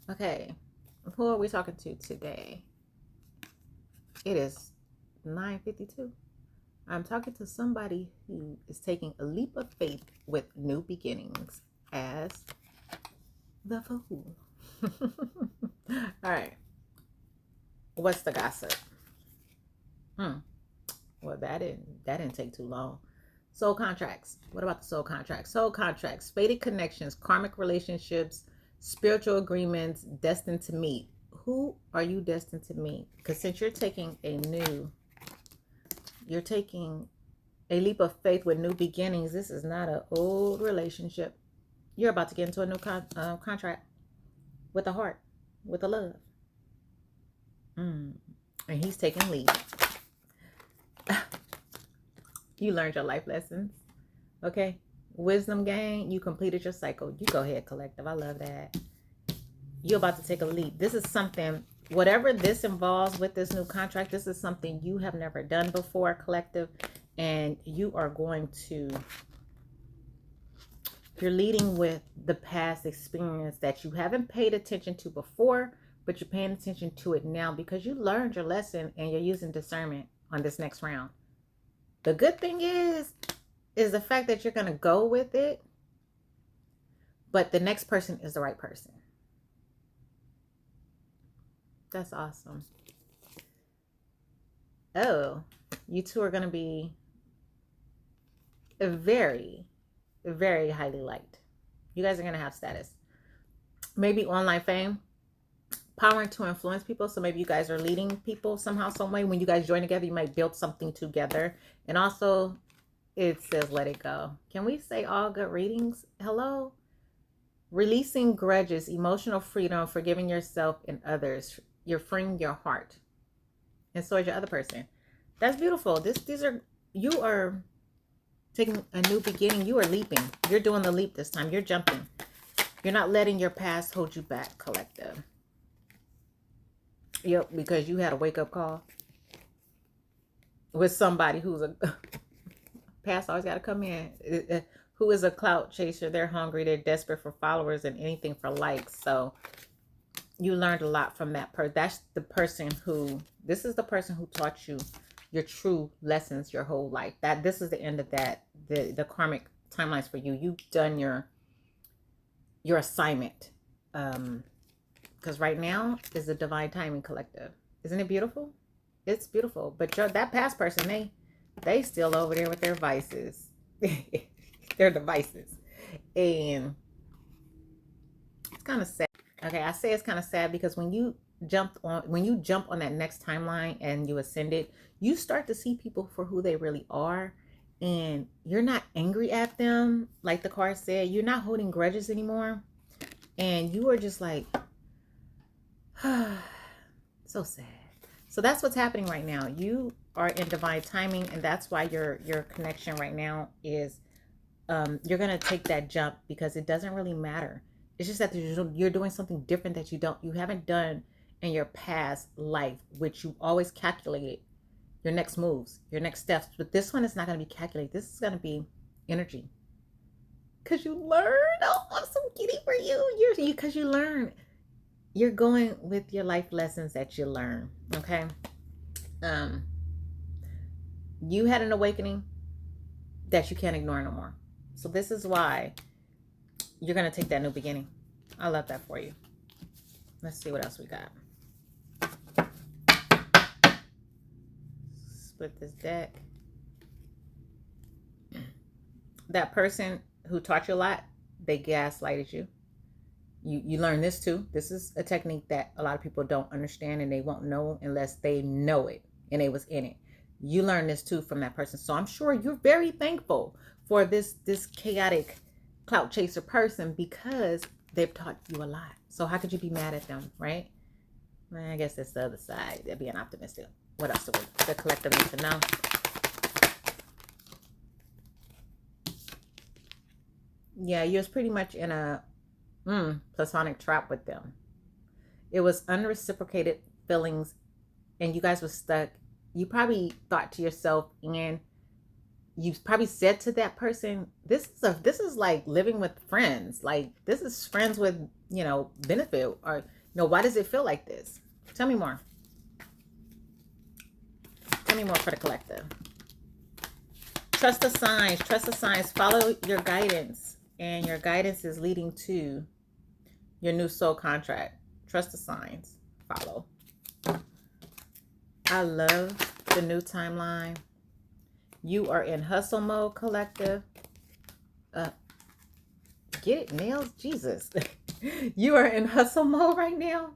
Okay, who are we talking to today? It is 9:52. I'm talking to somebody who is taking a leap of faith with new beginnings as the fool. All right. What's the gossip? Hmm. Well, that didn't take too long. Soul contracts. What about the soul contracts? Soul contracts, fated connections, karmic relationships, spiritual agreements, destined to meet. Who are you destined to meet? Because since you're taking a leap of faith with new beginnings. This is not an old relationship. You're about to get into a new contract with a heart, with a love. And he's taking lead. You learned your life lessons. Okay. Wisdom gain. You completed your cycle. You go ahead, collective. I love that. You're about to take a leap. This is something, whatever this involves with this new contract, this is something you have never done before, collective. And you are going to, you're leading with the past experience that you haven't paid attention to before, but you're paying attention to it now because you learned your lesson and you're using discernment on this next round. The good thing is the fact that you're going to go with it, but the next person is the right person. That's awesome. Oh, you two are going to be very, very highly liked. You guys are going to have status. Maybe online fame, power to influence people. So maybe you guys are leading people somehow, some way. When you guys join together, you might build something together. And also, it says let it go. Can we say all good readings? Hello? Releasing grudges, emotional freedom, forgiving yourself and others. You're freeing your heart. And so is your other person. That's beautiful. You are taking a new beginning. You are leaping. You're doing the leap this time. You're jumping. You're not letting your past hold you back, collective. Yep, because you had a wake-up call with somebody who's a past always got to come in. Who is a clout chaser. They're hungry. They're desperate for followers and anything for likes. So you learned a lot from that person. This is the person who taught you your true lessons your whole life. This is the end of that, the karmic timelines for you. You've done your assignment. Because right now is the divine timing, collective. Isn't it beautiful? It's beautiful. But that past person, they still over there with their vices. Their devices. And it's kind of sad. Okay, I say it's kind of sad because when you jump on that next timeline and you ascended, you start to see people for who they really are. And you're not angry at them. Like the card said, you're not holding grudges anymore. And you are just like, so sad. So that's what's happening right now. You are in divine timing, and that's why your connection right now is you're gonna take that jump because it doesn't really matter. It's just that you're doing something different that you haven't done in your past life, which you always calculated your next moves, your next steps. But this one is not gonna be calculated. This is gonna be energy. Cause you learn. Oh, I'm so giddy for you. Because you learn. You're going with your life lessons that you learn. Okay. You had an awakening that you can't ignore no more. So this is why you're going to take that new beginning. I love that for you. Let's see what else we got. Split this deck. That person who taught you a lot, they gaslighted you. You learn this too. This is a technique that a lot of people don't understand and they won't know unless they know it and they was in it. You learn this too from that person. So I'm sure you're very thankful for this chaotic clout chaser person because they've taught you a lot. So how could you be mad at them, right? Well, I guess that's the other side. They're being optimistic. What else do the collective need to know? Yeah, you was pretty much in a platonic trap with them. It was unreciprocated feelings and you guys were stuck. You probably thought to yourself, and you probably said to that person, this is like living with friends. Like this is friends with benefit, or why does it feel like this? Tell me more. Tell me more for the collective. Trust the signs. Trust the signs. Follow your guidance, and your guidance is leading to your new soul contract. Trust the signs. Follow. I love the new timeline. You are in hustle mode, collective. Get it, nails? Jesus. You are in hustle mode right now.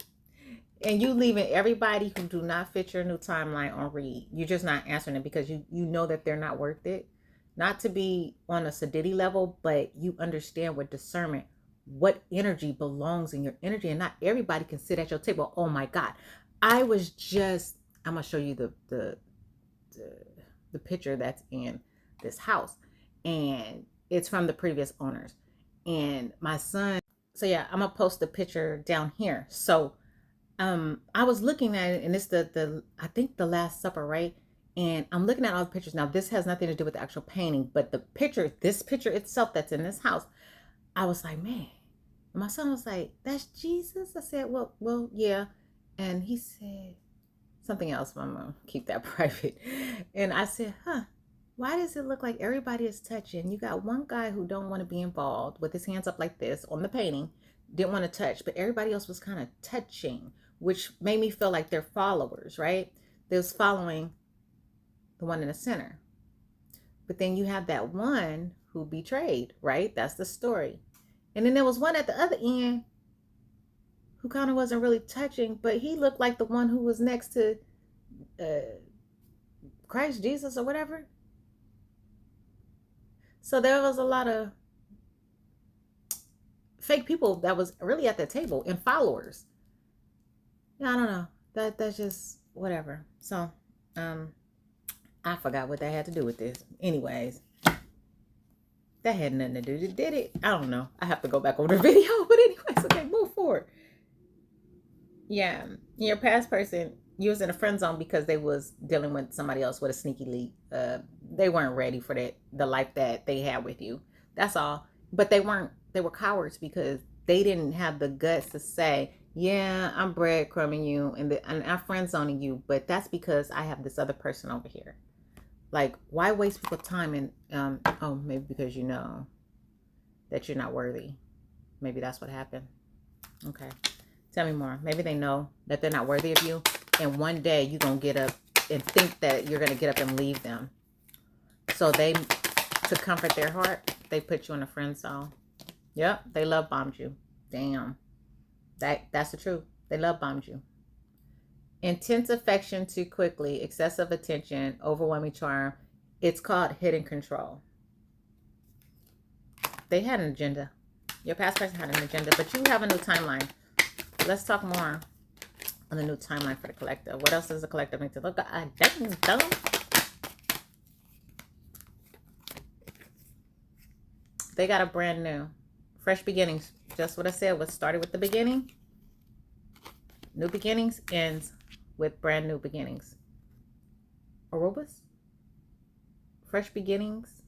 And you leaving everybody who do not fit your new timeline on read. You're just not answering it because you know that they're not worth it. Not to be on a sadity level, but you understand with discernment what energy belongs in your energy. And not everybody can sit at your table. Oh my God. I'm going to show you the picture that's in this house. And it's from the previous owners. And my son, so yeah, I'm going to post the picture down here. So I was looking at it, and it's I think the Last Supper, right? And I'm looking at all the pictures. Now, this has nothing to do with the actual painting, but this picture itself that's in this house, I was like, man. And my son was like, that's Jesus? I said, well, yeah. And he said something else, but I'm going to keep that private. And I said, why does it look like everybody is touching? You got one guy who don't want to be involved with his hands up like this on the painting, didn't want to touch, but everybody else was kind of touching, which made me feel like they're followers, right? They was following the one in the center. But then you have that one who betrayed, right? That's the story. And then there was one at the other end who kind of wasn't really touching, but he looked like the one who was next to Christ Jesus or whatever. So there was a lot of fake people that was really at the table and followers. Yeah, I don't know. That's just whatever. So, I forgot what that had to do with this. Anyways, that had nothing to do. Did it? I don't know. I have to go back over the video. But anyways, okay, move forward. Yeah, your past person, you was in a friend zone because they was dealing with somebody else with a sneaky leak. They weren't ready for the life that they had with you. That's all. But they were cowards because they didn't have the guts to say, yeah, I'm breadcrumbing you and I'm friend zoning you, but that's because I have this other person over here. Like, why waste people's time? And maybe because you know that you're not worthy. Maybe that's what happened. Okay, tell me more. Maybe they know that they're not worthy of you, and one day you're gonna get up and think that you're gonna get up and leave them. So to comfort their heart, they put you in a friend zone. Yep, they love bombed you. Damn. That's the truth. They love bombed you. Intense affection too quickly, excessive attention, overwhelming charm. It's called hidden control. They had an agenda. Your past person had an agenda, but you have a new timeline. Let's talk more on the new timeline for the collective. What else does the collective need to look at? Dumb. They got a brand new, fresh beginnings. Just what I said was started with the beginning. New beginnings ends with brand new beginnings. Arobas? Fresh beginnings.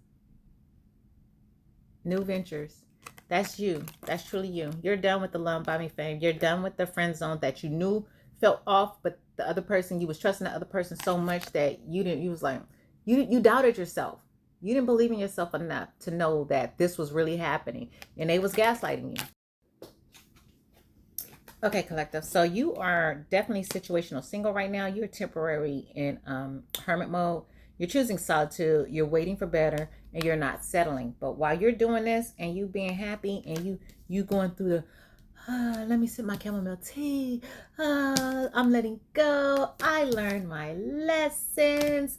New ventures. That's you. That's truly you. You're done with the Love By Me fame. You're done with the friend zone that you knew felt off, but the other person, you was trusting the other person so much that you doubted yourself. You didn't believe in yourself enough to know that this was really happening. And they was gaslighting you. Okay, collective. So you are definitely situational single right now. You're temporary in hermit mode. You're choosing solitude. You're waiting for better, and you're not settling. But while you're doing this and you being happy and you going through the, let me sip my chamomile tea. I'm letting go. I learned my lessons.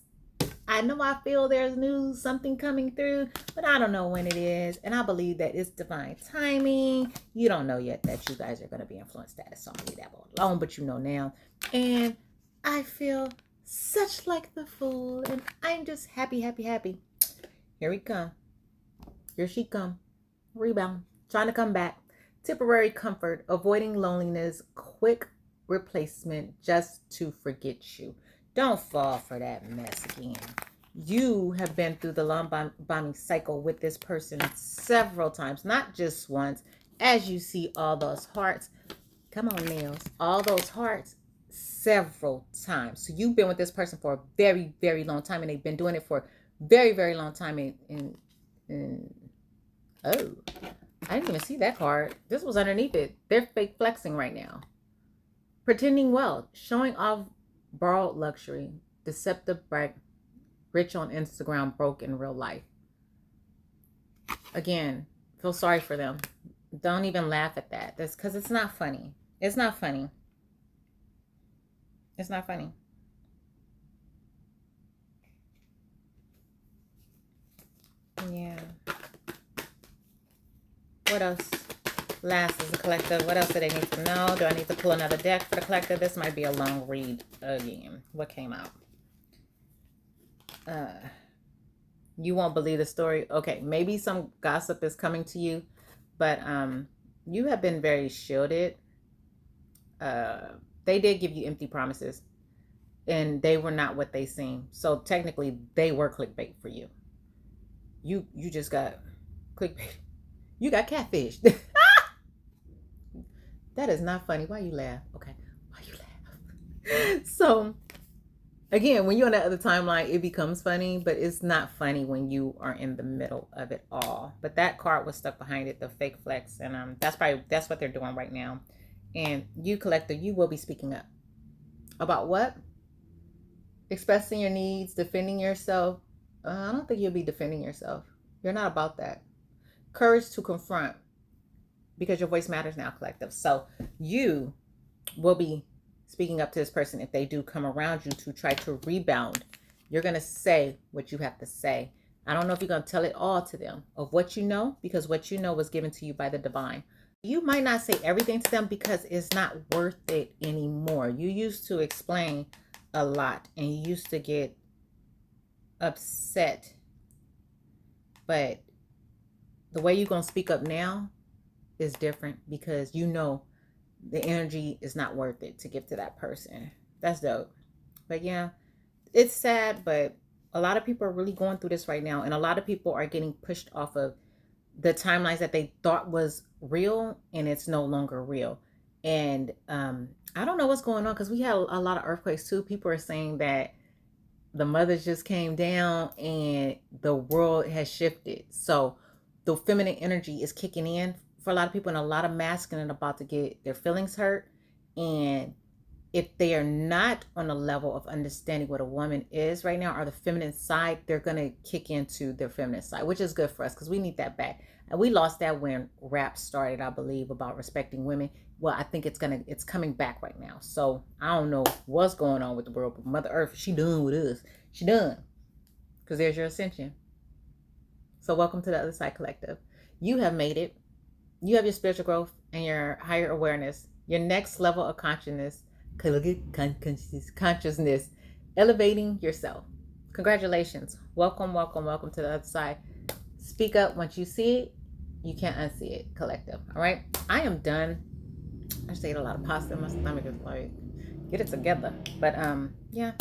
I know I feel there's something coming through, but I don't know when it is. And I believe that it's divine timing. You don't know yet that you guys are going to be influence status. So I'm going to leave that alone, but you know now. And I feel such like the fool. And I'm just happy, happy, happy. Here we come. Here she come. Rebound. Trying to come back. Temporary comfort. Avoiding loneliness. Quick replacement just to forget you. Don't fall for that mess again. You have been through the love bombing cycle with this person several times, not just once. as you see all those hearts, come on, nails, all those hearts several times. So you've been with this person for a very, very long time, and they've been doing it for a very, very long time. And oh, I didn't even see that card. This was underneath it. They're fake flexing right now. Pretending wealth, showing off borrowed luxury, deceptive brag, rich on Instagram, broke in real life. Again, feel sorry for them. Don't even laugh at that. That's because it's not funny. It's not funny. It's not funny. Yeah. What else? Last is the collective. What else do they need to know? Do I need to pull another deck for the collective? This might be a long read again. What came out? You won't believe the story. Okay, maybe some gossip is coming to you, but you have been very shielded. They did give you empty promises, and they were not what they seem. So technically, they were clickbait for you. You just got clickbait. You got catfished. That is not funny. Why you laugh? Okay, why you laugh? So again, when you're on that other timeline, it becomes funny, but it's not funny when you are in the middle of it all. But that card was stuck behind it, the fake flex, and that's what they're doing right now. And you, collector, you will be speaking up about what? Expressing your needs, defending yourself. I don't think you'll be defending yourself. You're not about that. Courage to confront, because your voice matters now, collective. So you will be speaking up to this person if they do come around you to try to rebound. You're going to say what you have to say. I don't know if you're going to tell it all to them of what you know, because what you know was given to you by the divine. You might not say everything to them because it's not worth it anymore. You used to explain a lot and you used to get upset. But the way you're going to speak up now is different, because you know the energy is not worth it to give to that person. That's dope. But yeah, it's sad, but a lot of people are really going through this right now, and a lot of people are getting pushed off of the timelines that they thought was real, and it's no longer real. And I don't know what's going on, because we had a lot of earthquakes too. People are saying that the mothers just came down and the world has shifted. So the feminine energy is kicking in for a lot of people, and a lot of masculine about to get their feelings hurt. And if they are not on a level of understanding what a woman is right now, or the feminine side, they're going to kick into their feminine side, which is good for us because we need that back. And we lost that when rap started, I believe, about respecting women. Well, I think it's coming back right now. So I don't know what's going on with the world, but Mother Earth, she done with us. She done. Because there's your ascension. So welcome to the Other Side Collective. You have made it. You have your spiritual growth and your higher awareness, your next level of consciousness, elevating yourself. Congratulations. Welcome, welcome, welcome to the other side. Speak up once you see it. You can't unsee it, collective. All right. I am done. I just ate a lot of pasta. My stomach is like, get it together. But yeah.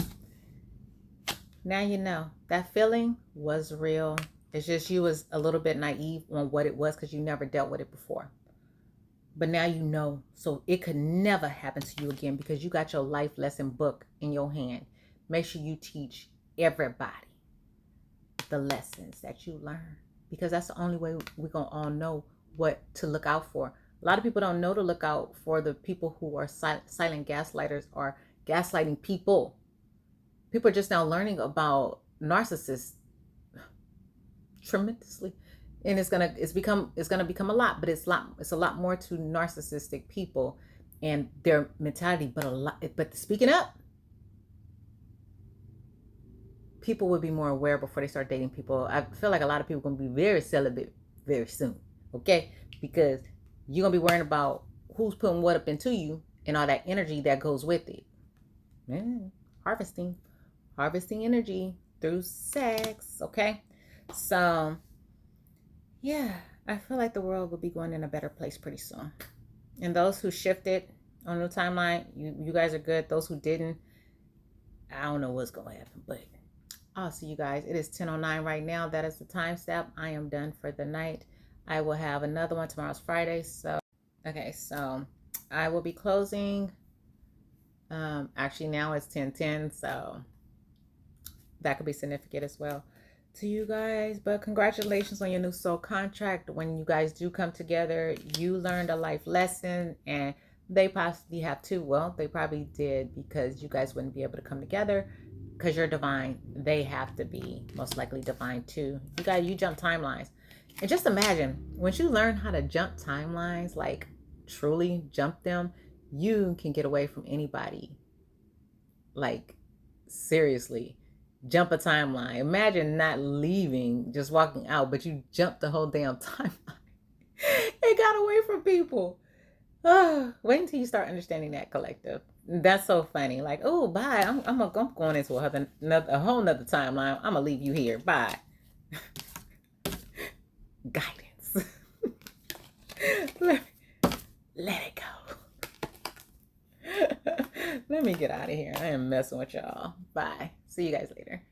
Now you know that feeling was real. It's just you was a little bit naive on what it was because you never dealt with it before. But now you know, so it could never happen to you again because you got your life lesson book in your hand. Make sure you teach everybody the lessons that you learn, because that's the only way we're going to all know what to look out for. A lot of people don't know to look out for the people who are silent gaslighters or gaslighting people. People are just now learning about narcissists tremendously, and it's gonna become a lot, but it's a lot more to narcissistic people and their mentality, but speaking up, people would be more aware before they start dating people. I feel like a lot of people are gonna be very celibate very soon, okay? Because you're gonna be worrying about who's putting what up into you and all that energy that goes with it. Harvesting energy through sex, okay? So, yeah, I feel like the world will be going in a better place pretty soon. And those who shifted on the timeline, you guys are good. Those who didn't, I don't know what's going to happen, but I'll see you guys. It is 10:09 right now. That is the time stamp. I am done for the night. I will have another one. Tomorrow's Friday. So, okay. So I will be closing. Actually now it's 10:10. So that could be significant as well to you guys. But congratulations on your new soul contract. When you guys do come together, you learned a life lesson, and they possibly have too. Well, they probably did, because you guys wouldn't be able to come together because you're divine. They have to be most likely divine too. You jump timelines. And just imagine, once you learn how to jump timelines, like truly jump them, you can get away from anybody. Like, seriously, jump a timeline. Imagine not leaving, just walking out, but you jumped the whole damn timeline. It got away from people. Wait until you start understanding that, collective. That's so funny. Like, oh, bye. I'm going into a whole nother timeline. I'm gonna leave you here. Bye. Guidance. let it go. Let me get out of here. I am messing with y'all. Bye. See you guys later.